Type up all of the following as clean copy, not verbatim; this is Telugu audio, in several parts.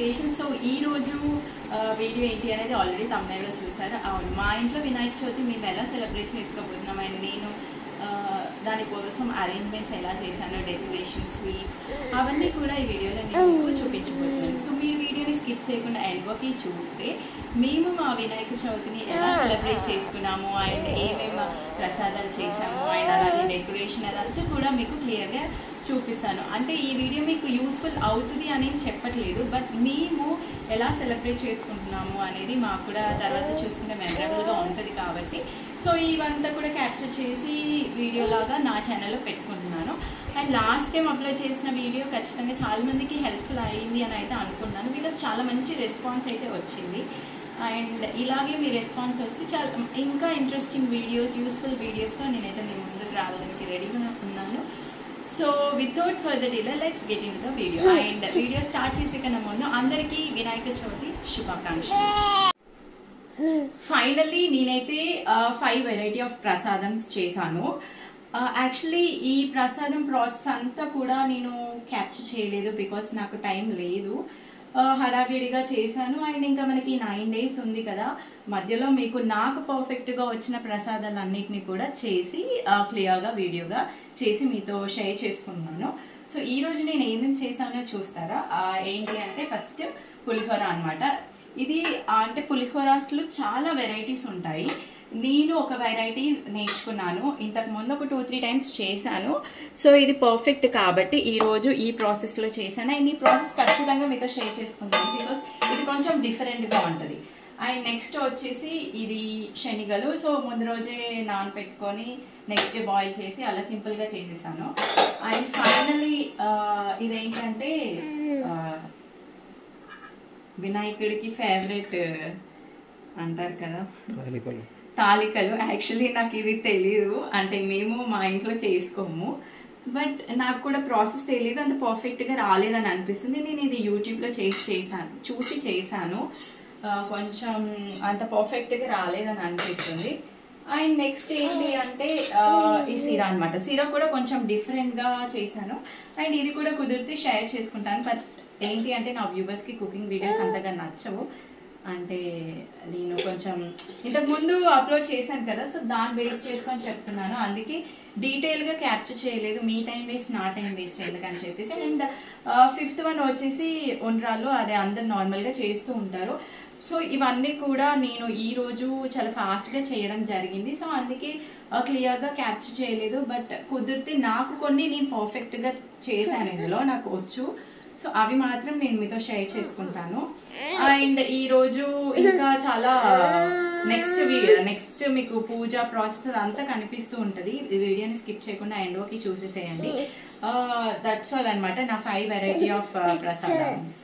క్రియేషన్. సో ఈ రోజు వీడియో ఏంటి అనేది ఆల్రెడీ తమ్నైల్లో చూసారు. అవును, మా ఇంట్లో వినాయక చవితి మేము ఎలా సెలబ్రేట్ చేసుకోబోతున్నాం అండ్ నేను దానికోసం అరేంజ్మెంట్స్ ఎలా చేశాను, డెకరేషన్, స్వీట్స్ అవన్నీ కూడా ఈ వీడియోలో నేను చూపించబోతున్నాను. సో మీరు వీడియోని స్కిప్ చేయకుండా ఎండ్ వరకు చూస్తే మేము మా వినాయక చవితిని ఎలా సెలబ్రేట్ చేసుకున్నాము అండ్ ఏమేమి ప్రసాదాలు చేసాము అండ్ అలాగే డెకరేషన్ అదంతా కూడా మీకు క్లియర్గా చూపిస్తాను. అంటే ఈ వీడియో మీకు యూస్ఫుల్ అవుతుంది అని చెప్పట్లేదు, బట్ మేము ఎలా సెలబ్రేట్ చేసుకుంటున్నాము అనేది మాకు కూడా తర్వాత చూసుకుంటే మెమరబుల్గా ఉంటుంది కాబట్టి సో ఇవంతా కూడా క్యాప్చర్ చేసి వీడియో లాగా నా ఛానల్లో పెట్టుకుంటున్నాను. అండ్ లాస్ట్ టైం అప్లోడ్ చేసిన వీడియో ఖచ్చితంగా చాలా మందికి హెల్ప్ఫుల్ అయ్యింది అని అయితే అనుకున్నాను, బికాస్ చాలా మంచి రెస్పాన్స్ అయితే వచ్చింది. అండ్ ఇలాగే మీ రెస్పాన్స్ వస్తే చాలా ఇంకా ఇంట్రెస్టింగ్ వీడియోస్, యూస్ఫుల్ వీడియోస్తో నేనైతే మీ ముందుకు రావడానికి రెడీగా ఉన్నాను. So without further delay let's get in to the video. And video start చేసే కన్నా ముందు అందరికీ వినాయక చవితి శుభాకాంక్షలు. ఫైనల్లీ నేనైతే 5 వెరైటీ ఆఫ్ ప్రసాదమ్స్ చేశాను. యాక్చువల్లీ ఈ ప్రసాదం ప్రాసెస్ అంతా కూడా నేను క్యాప్చర్ చేయలేదు బికాస్ నాకు టైం లేదు, హడావిడిగా చేశాను. అండ్ ఇంకా మనకి 9 days ఉంది కదా, మధ్యలో మీకు నాకు పర్ఫెక్ట్గా వచ్చిన ప్రసాదాలన్నిటిని కూడా చేసి క్లియర్గా వీడియోగా చేసి మీతో షేర్ చేసుకున్నాను. సో ఈరోజు నేను ఏమేమి చేశానో చూస్తారా. ఏంటి అంటే ఫస్ట్ పులిహోర అనమాట. ఇది అంటే పులిహోరాస్లో చాలా వెరైటీస్ ఉంటాయి. నేను ఒక వెరైటీ నేర్చుకున్నాను, ఇంతకుముందు ఒక 2-3 times చేశాను. సో ఇది పర్ఫెక్ట్ కాబట్టి ఈరోజు ఈ ప్రాసెస్లో చేశాను. అండ్ ఈ ప్రాసెస్ ఖచ్చితంగా మీతో షేర్ చేసుకున్నాను బికాస్ ఇది కొంచెం డిఫరెంట్గా ఉంటుంది. అండ్ నెక్స్ట్ వచ్చేసి ఇది శనగలు. సో ముందు రోజే నానపెట్టుకొని నెక్స్ట్ డే బాయిల్ చేసి అలా సింపుల్గా చేసేసాను. అండ్ ఫైనలీ ఇదేంటంటే వినాయకుడికి ఫేవరెట్ అంటారు కదా, తాలికలు. యాక్చువల్లీ నాకు ఇది తెలీదు, అంటే మేము మా ఇంట్లో చేసుకోము, బట్ నాకు కూడా ప్రాసెస్ తెలీదు, అంత పర్ఫెక్ట్గా రాలేదని అనిపిస్తుంది. నేను ఇది యూట్యూబ్లో చూసి చేశాను, కొంచెం అంత పర్ఫెక్ట్గా రాలేదని అనిపిస్తుంది. అండ్ నెక్స్ట్ ఏంటి అంటే ఈ సీరా అనమాట. సీరా కూడా కొంచెం డిఫరెంట్గా చేశాను అండ్ ఇది కూడా కుదిరితే షేర్ చేసుకుంటాను. బట్ ఏంటి అంటే నా వ్యూవర్స్కి కుకింగ్ వీడియోస్ అంతగా నచ్చవు, అంటే నేను కొంచెం ఇంతకుముందు అప్లోడ్ చేశాను కదా, సో దాన్ని వేస్ట్ చేసుకొని చెప్తున్నాను, అందుకే డీటెయిల్గా క్యాప్చర్ చేయలేదు. మీ టైం వేస్ట్ నా టైం వేస్ట్ ఎందుకని చెప్పేసి. అండ్ 5th one వచ్చేసి ఉండ్రాళ్ళు, అదే అందరు నార్మల్గా చేస్తూ ఉంటారు. సో ఇవన్నీ కూడా నేను ఈరోజు చాలా ఫాస్ట్గా చేయడం జరిగింది, సో అందుకే క్లియర్గా క్యాప్చర్ చేయలేదు. బట్ కుదిరితే నాకు కొన్ని నేను పర్ఫెక్ట్గా చేశాను, ఇందులో నాకు వచ్చు, సో అవి మాత్రం నేను మీతో షేర్ చేసుకుంటాను. అండ్ ఈరోజు ఇంకా చాలా నెక్స్ట్ మీకు పూజ ప్రాసెస్ అంతా కనిపిస్తూ ఉంటుంది. వీడియోని స్కిప్ చేయకుండా ఎండ్ వరకు చూసేసేయండి. దట్స్ ఆల్ అనమాట నా 5 వెరైటీ ఆఫ్ ప్రసాదమ్స్.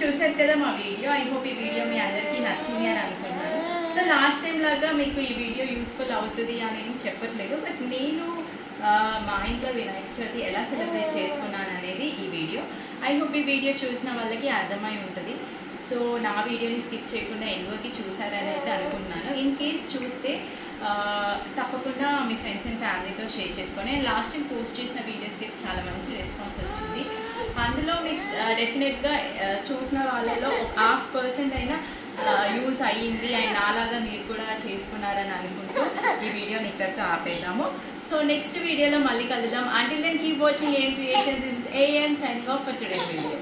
చూసారు కదా మా వీడియో. ఐ హోప్ ఈ వీడియో మీ అందరికీ నచ్చింది అని అనుకున్నాను. సో లాస్ట్ టైం లాగా మీకు ఈ వీడియో యూస్ఫుల్ అవుతుంది అని ఏం చెప్పట్లేదు, బట్ నేను మా ఇంట్లో వినాయక చవితి ఎలా సెలబ్రేట్ చేసుకున్నాను అనేది ఈ వీడియో. ఐ హోప్ ఈ వీడియో చూసిన వాళ్ళకి అర్థమై ఉంటుంది. సో నా వీడియోని స్కిప్ చేయకుండా ఎండ్లోకి చూసారని అయితే అనుకుంటున్నాను. ఇన్ కేస్ చూస్తే తప్పకుండా మీ ఫ్రెండ్స్ అండ్ ఫ్యామిలీతో షేర్ చేసుకొని. లాస్ట్ టైం పోస్ట్ చేసిన వీడియోస్కి చాలా మంచి రెస్పాన్స్ వచ్చింది. అందులో మీకు డెఫినెట్గా చూసిన వాళ్ళలో 0.5% అయినా యూజ్ అయ్యింది అండ్ నాలాగా మీరు కూడా చేసుకున్నారని అనుకుంటూ ఈ వీడియోని ఇక్కడితో ఆపేద్దాము. సో నెక్స్ట్ వీడియోలో మళ్ళీ కలుద్దాం. Until then keep watching AM Creations. This is AM signing off for today's video.